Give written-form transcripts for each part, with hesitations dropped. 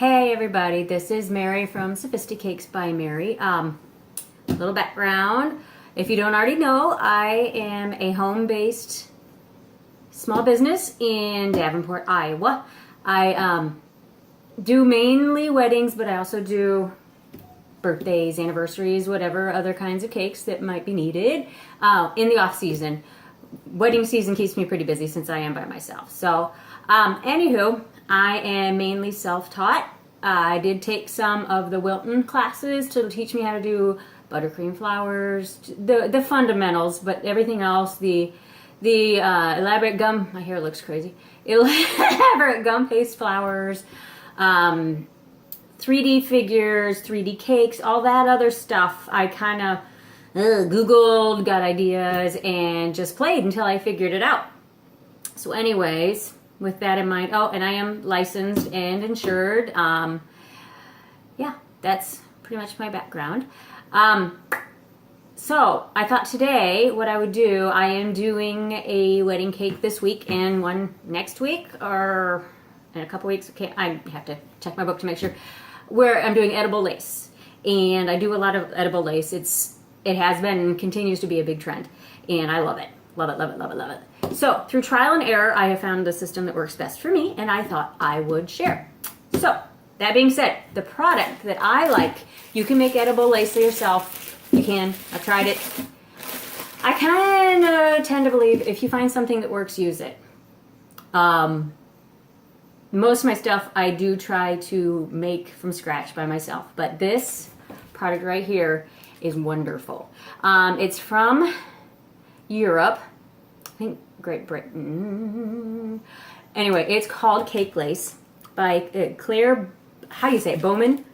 Hey everybody, this is Mary from Sophisticakes by Mary. Little background. If you don't already know, I am a home-based small business in Davenport, Iowa. I do mainly weddings, but I also do birthdays, anniversaries, whatever other kinds of cakes that might be needed in the off season. Wedding season keeps me pretty busy since I am by myself. So, anywho, I am mainly self-taught. I did take some of the Wilton classes to teach me how to do buttercream flowers, the fundamentals, but everything else, the elaborate gum, my hair looks crazy, elaborate gum paste flowers, 3D figures, 3D cakes, all that other stuff, I kind of Googled, got ideas, and just played until I figured it out. So anyways, with that in mind, oh, and I am licensed and insured. Yeah, that's pretty much my background. So I thought today what I would do, I am doing a wedding cake this week and one next week, or in a couple weeks. Okay, I have to check my book to make sure, where I'm doing edible lace. And I do a lot of edible lace. It has been and continues to be a big trend, and I love it. Love it, love it, love it, love it. So through trial and error, I have found the system that works best for me, and I thought I would share. So that being said, the product that I like, you can make edible lace yourself. You can. I've tried it. I kind of tend to believe if you find something that works, use it. Most of my stuff I do try to make from scratch by myself, but this product right here is wonderful. It's from Europe, I think Great Britain. Anyway, it's called Cake Lace by Claire, how do you say it? Bowman,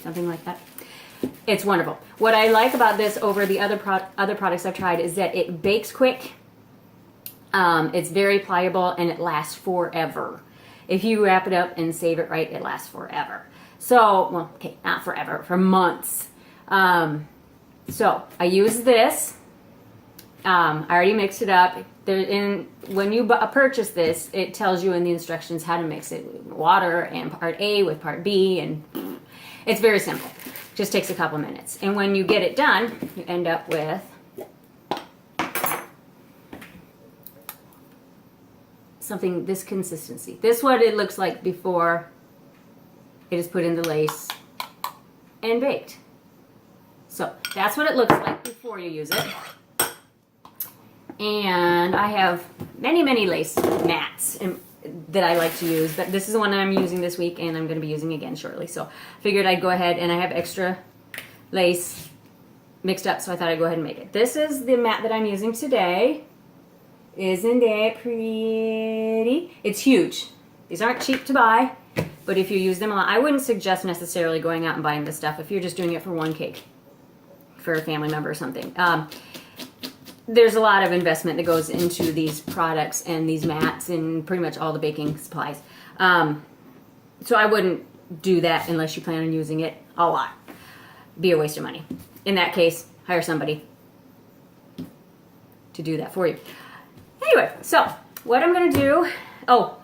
something like that. It's wonderful. What I like about this over the other products I've tried is that it bakes quick. It's very pliable and it lasts forever. If you wrap it up and save it right, it lasts forever. So, well, okay, not forever, for months. So I use this. I already mixed it up. When you purchase this, it tells you in the instructions how to mix it with water and part A with part B, and it's very simple. Just takes a couple minutes. And when you get it done, you end up with something this consistency. This is what it looks like before it is put in the lace and baked. So that's what it looks like before you use it. And I have many, many lace mats that I like to use, but this is the one I'm using this week and I'm going to be using again shortly. So I figured I'd go ahead, and I have extra lace mixed up, so I thought I'd go ahead and make it. This is the mat that I'm using today. Isn't it pretty? It's huge. These aren't cheap to buy, but if you use them a lot, I wouldn't suggest necessarily going out and buying this stuff if you're just doing it for one cake, for a family member or something. There's a lot of investment that goes into these products and these mats and pretty much all the baking supplies. So I wouldn't do that unless you plan on using it a lot. Be a waste of money. In that case, hire somebody to do that for you. Anyway, so what I'm going to do, oh,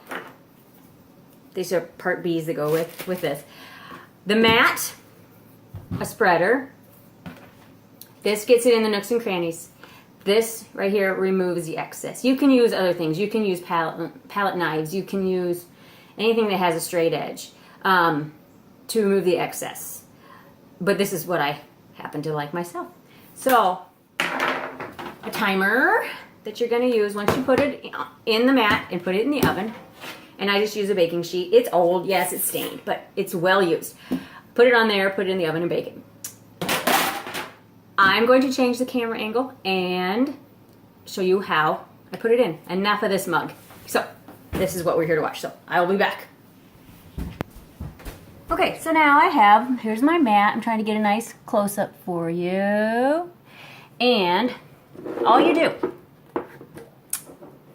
these are part B's that go with this. The mat, a spreader. This gets it in the nooks and crannies. This right here removes the excess. You can use other things. You can use palette knives. You can use anything that has a straight edge to remove the excess. But this is what I happen to like myself. So, a timer that you're going to use once you put it in the mat and put it in the oven. And I just use a baking sheet. It's old, yes, it's stained, but it's well used. Put it on there, put it in the oven and bake it. I'm going to change the camera angle and show you how I put it in. Enough of this mug. So, this is what we're here to watch. So, I will be back. Okay, so now here's my mat. I'm trying to get a nice close-up for you. And all you do,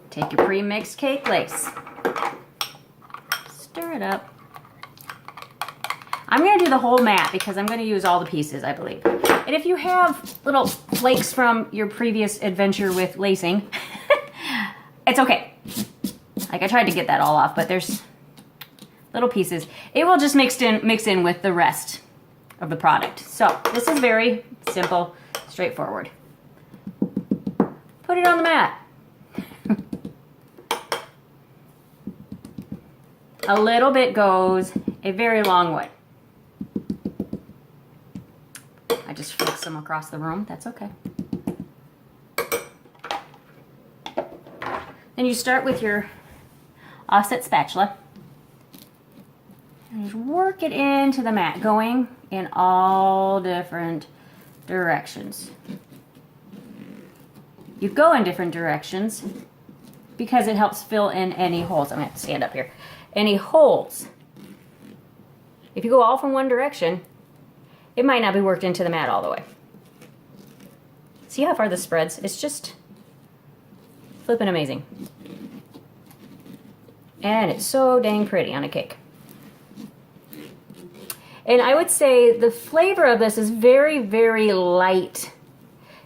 take your pre-mixed cake lace, stir it up. I'm going to do the whole mat because I'm going to use all the pieces, I believe. And if you have little flakes from your previous adventure with lacing, it's okay. Like, I tried to get that all off, but there's little pieces. It will just mix in with the rest of the product. So this is very simple, straightforward. Put it on the mat. A little bit goes a very long way. I just flick some across the room. That's okay. Then you start with your offset spatula and just work it into the mat, going in all different directions. You go in different directions because it helps fill in any holes. I'm gonna have to stand up here. Any holes. If you go all from one direction, it might not be worked into the mat all the way. See how far this spreads? It's just flipping amazing. And it's so dang pretty on a cake. And I would say the flavor of this is very, very light.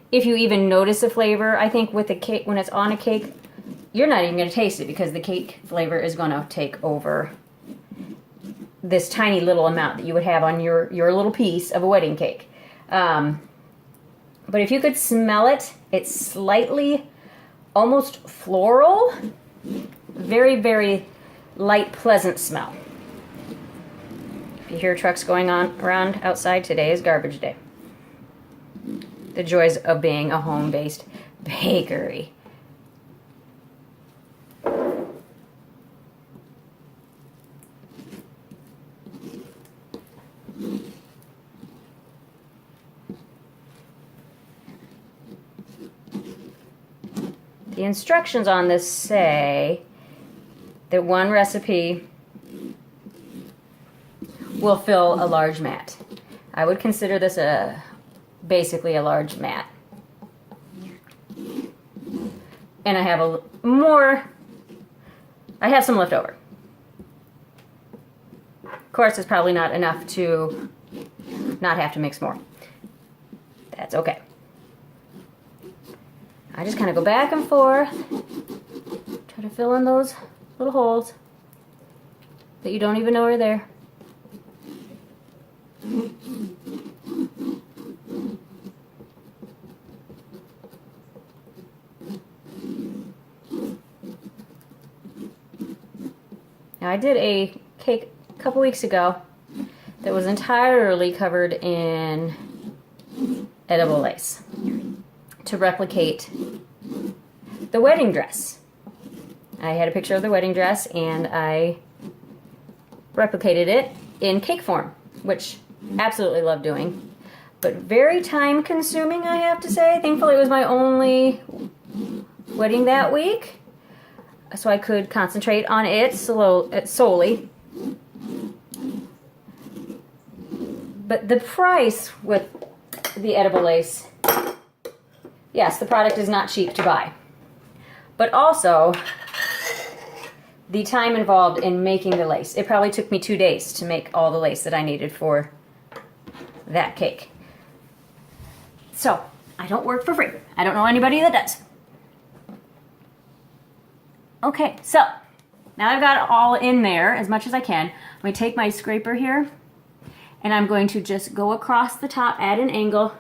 If you even notice the flavor, I think with the cake, when it's on a cake, you're not even going to taste it because the cake flavor is going to take over this tiny little amount that you would have on your little piece of a wedding cake. But if you could smell it, it's slightly almost floral. Very, very light, pleasant smell. If you hear trucks going on around outside, today is garbage day. The joys of being a home-based bakery. The instructions on this say that one recipe will fill a large mat. I would consider this basically a large mat. And I have I have some left over. Of course, it's probably not enough to not have to mix more. That's okay. I just kind of go back and forth, try to fill in those little holes that you don't even know are there. Now I did a cake a couple weeks ago that was entirely covered in edible lace to replicate the wedding dress. I had a picture of the wedding dress and I replicated it in cake form, which I absolutely love doing, but very time consuming, I have to say. Thankfully it was my only wedding that week, so I could concentrate on it solely. But the price with the edible lace, yes, the product is not cheap to buy, but also the time involved in making the lace. It probably took me 2 days to make all the lace that I needed for that cake. So, I don't work for free. I don't know anybody that does. Okay, so now I've got it all in there as much as I can. I'm going to take my scraper here and I'm going to just go across the top at an angle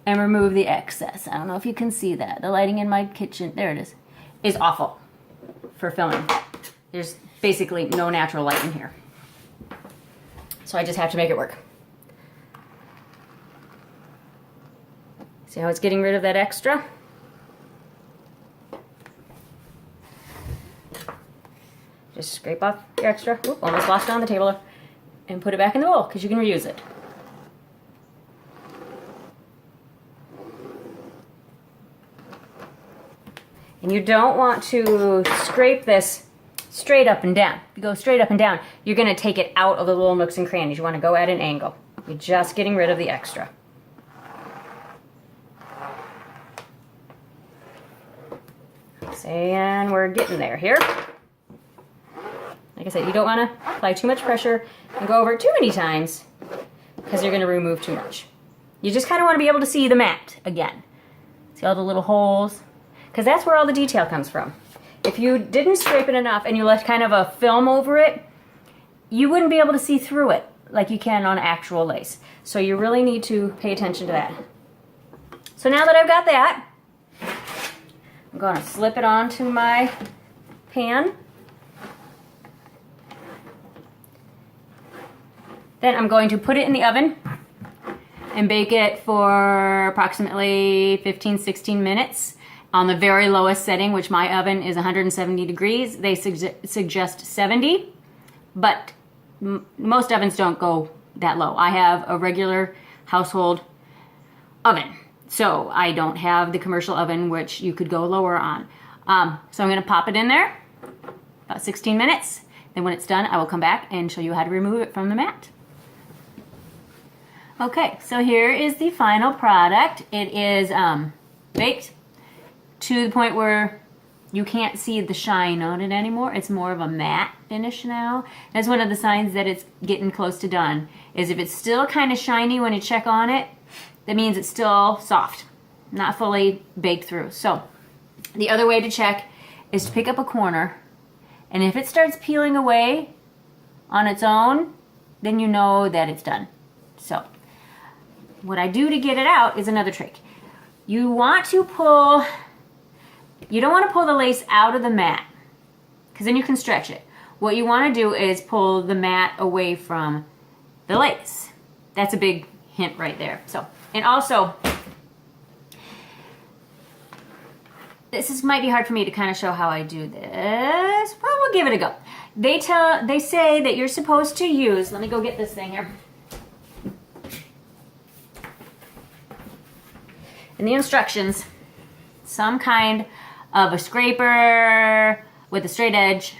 and remove the excess. I don't know if you can see that. The lighting in my kitchen, there it is awful for filming. There's basically no natural light in here. So I just have to make it work. See how it's getting rid of that extra? Just scrape off your extra. Oop, almost lost it on the table. And put it back in the bowl because you can reuse it. And you don't want to scrape this straight up and down. If you go straight up and down, you're going to take it out of the little nooks and crannies. You want to go at an angle. You're just getting rid of the extra. And we're getting there here. Like I said, you don't want to apply too much pressure and go over it too many times because you're going to remove too much. You just kind of want to be able to see the mat again. See all the little holes? Because that's where all the detail comes from. if you didn't scrape it enough and you left kind of a film over it, you wouldn't be able to see through it like you can on actual lace. So you really need to pay attention to that. So now that I've got that, I'm going to slip it onto my pan. Then I'm going to put it in the oven and bake it for approximately 15-16 minutes on the very lowest setting, which my oven is 170 degrees. They suggest 70, but most ovens don't go that low. I have a regular household oven, so I don't have the commercial oven, which you could go lower on. So I'm gonna pop it in there, about 16 minutes. Then when it's done, I will come back and show you how to remove it from the mat. Okay, so here is the final product. It is baked to the point where you can't see the shine on it anymore. It's more of a matte finish now. That's one of the signs that it's getting close to done, is if it's still kind of shiny when you check on it, that means it's still soft, not fully baked through. So the other way to check is to pick up a corner, and if it starts peeling away on its own, then you know that it's done. So what I do to get it out is another trick. You want to pull, you don't want to pull the lace out of the mat, because then you can stretch it. What you want to do is pull the mat away from the lace. That's a big hint right there. So, and also, might be hard for me to kind of show how I do this. Well, we'll give it a go. They say that you're supposed to use, let me go get this thing here. In the instructions, some kind of a scraper with a straight edge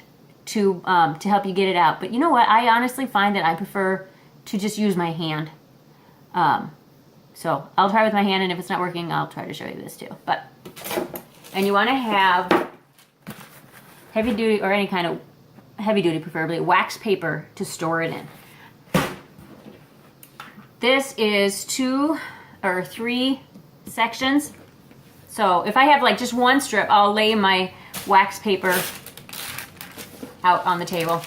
to help you get it out. But you know what? I honestly find that I prefer to just use my hand. So I'll try with my hand, and if it's not working, I'll try to show you this too. And you want to have heavy duty, or any kind of heavy duty, preferably wax paper to store it in. This is 2 or 3 sections. So if I have like just one strip, I'll lay my wax paper out on the table.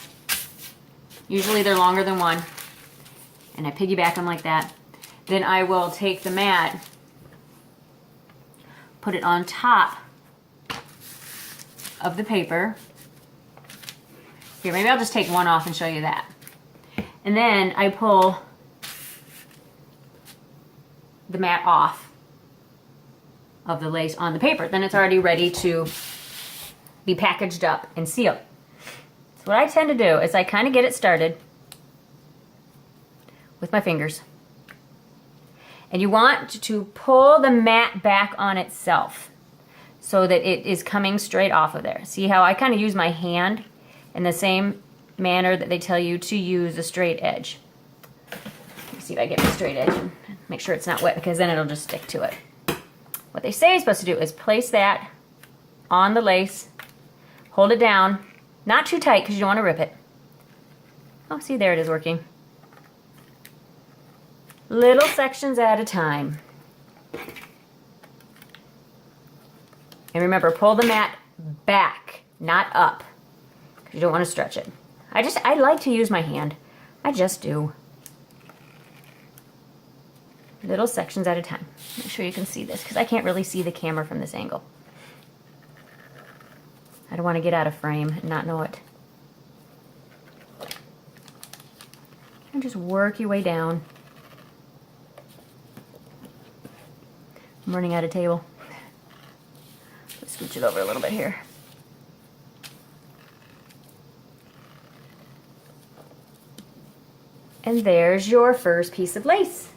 Usually they're longer than one, and I piggyback them like that. Then I will take the mat, put it on top of the paper. Here, maybe I'll just take one off and show you that. And then I pull the mat off of the lace on the paper. Then it's already ready to be packaged up and sealed. So what I tend to do is I kind of get it started with my fingers. And you want to pull the mat back on itself so that it is coming straight off of there. See how I kind of use my hand in the same manner that they tell you to use a straight edge. Let me see if I get my straight edge and make sure it's not wet, because then it'll just stick to it. What they say you're supposed to do is place that on the lace, hold it down, not too tight because you don't want to rip it. Oh, see, there it is working. Little sections at a time. And remember, pull the mat back, not up, because you don't want to stretch it. I like to use my hand. I just do. Little sections at a time. Make sure you can see this, because I can't really see the camera from this angle. I don't want to get out of frame and not know it. And just work your way down. I'm running out of table. Let's scooch it over a little bit here. And there's your first piece of lace.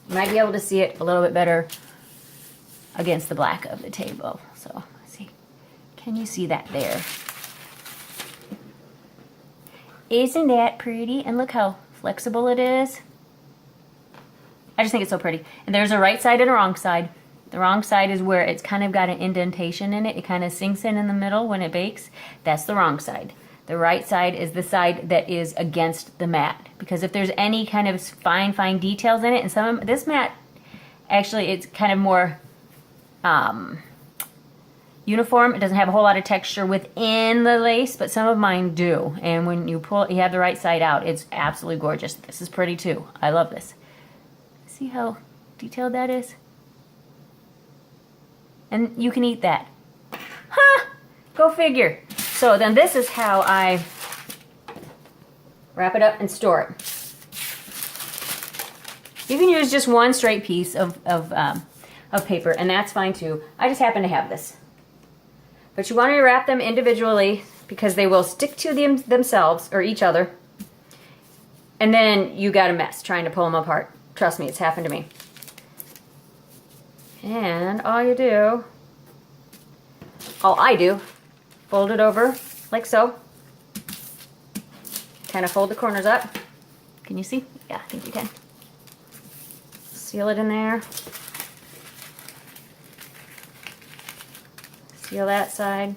You might be able to see it a little bit better against the black of the table. So, let's see. Can you see that there? Isn't that pretty? And look how flexible it is. I just think it's so pretty. And there's a right side and a wrong side. The wrong side is where it's kind of got an indentation in it. It kind of sinks in the middle when it bakes. That's the wrong side. The right side is the side that is against the mat. Because if there's any kind of fine details in it, and this mat, actually, it's kind of more, uniform. It doesn't have a whole lot of texture within the lace, but some of mine do. And when you pull it, you have the right side out. It's absolutely gorgeous. This is pretty too. I love this. See how detailed that is? And you can eat that. Huh! Go figure. So then this is how I wrap it up and store it. You can use just one straight piece of paper, and that's fine too. I just happen to have this. But you want to wrap them individually because they will stick to themselves or each other. And then you got a mess trying to pull them apart. Trust me, it's happened to me. And all I do, fold it over like so. Kind of fold the corners up. Can you see? Yeah, I think you can. Seal it in there. Seal that side.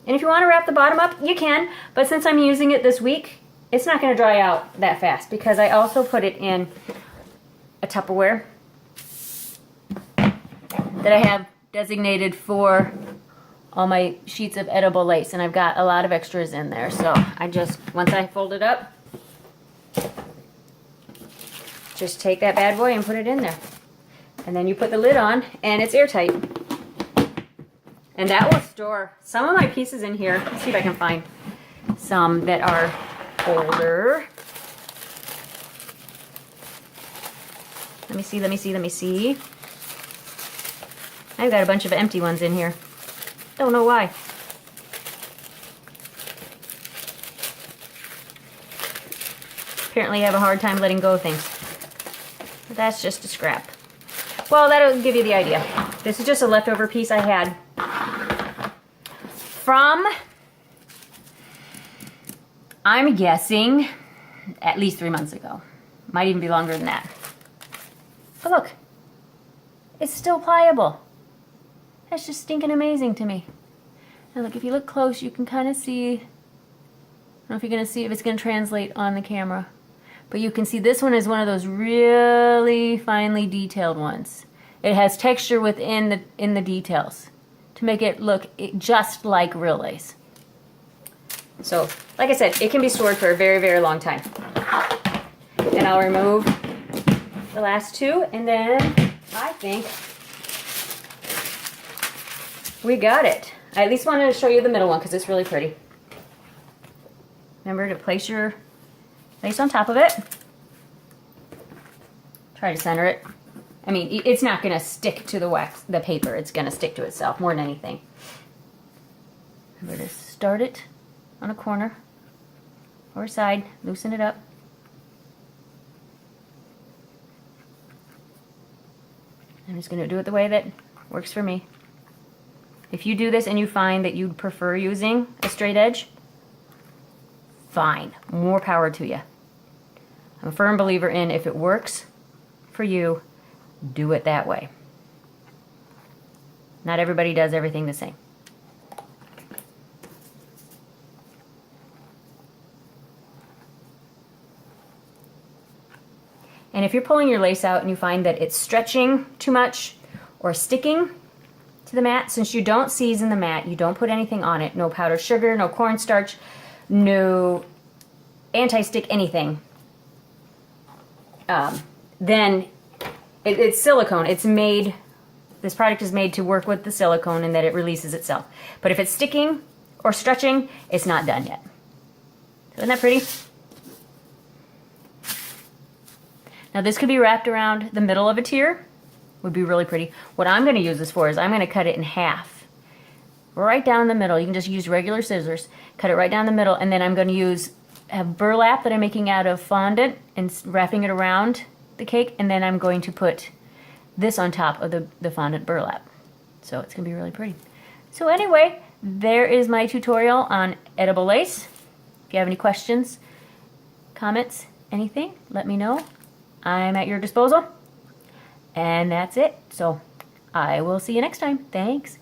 And if you want to wrap the bottom up, you can. But since I'm using it this week, it's not going to dry out that fast because I also put it in a Tupperware that I have designated for all my sheets of edible lace. And I've got a lot of extras in there. So I just, once I fold it up, just take that bad boy and put it in there. And then you put the lid on and it's airtight. And that will store some of my pieces in here. Let's see if I can find some that are older. Let me see, let me see, let me see. I've got a bunch of empty ones in here. Don't know why. Apparently I have a hard time letting go of things. But that's just a scrap. Well, that'll give you the idea. This is just a leftover piece I had from, I'm guessing, at least 3 months ago. Might even be longer than that. But look, it's still pliable. That's just stinking amazing to me. Now look, if you look close, you can kind of see, I don't know if you're going to see if it's going to translate on the camera. But you can see this one is one of those really finely detailed ones. It has texture within the details to make it look just like real lace. So, like I said, it can be stored for a very, very long time. And I'll remove the last two, and then I think we got it. I at least wanted to show you the middle one because it's really pretty. Remember to place your lace on top of it. Try to center it. I mean, it's not going to stick to the paper. It's going to stick to itself more than anything. Remember to start it on a corner or side. Loosen it up. I'm just going to do it the way that works for me. If you do this and you find that you'd prefer using a straight edge, fine. More power to you. I'm a firm believer in if it works for you, do it that way. Not everybody does everything the same. And if you're pulling your lace out and you find that it's stretching too much or sticking to the mat, since you don't season the mat, you don't put anything on it, no powdered sugar, no cornstarch, no anti-stick anything, then it's silicone. It's made, this product is made to work with the silicone and that it releases itself. But if it's sticking or stretching, it's not done yet. Isn't that pretty? Now this could be wrapped around the middle of a tier. Would be really pretty. What I'm going to use this for is I'm going to cut it in half. Right down the middle. You can just use regular scissors. Cut it right down the middle, and then I'm going to use a burlap that I'm making out of fondant and wrapping it around the cake, and then I'm going to put this on top of the fondant burlap. So it's going to be really pretty. So anyway, there is my tutorial on edible lace. If you have any questions, comments, anything, let me know. I'm at your disposal. And that's it. So I will see you next time. Thanks.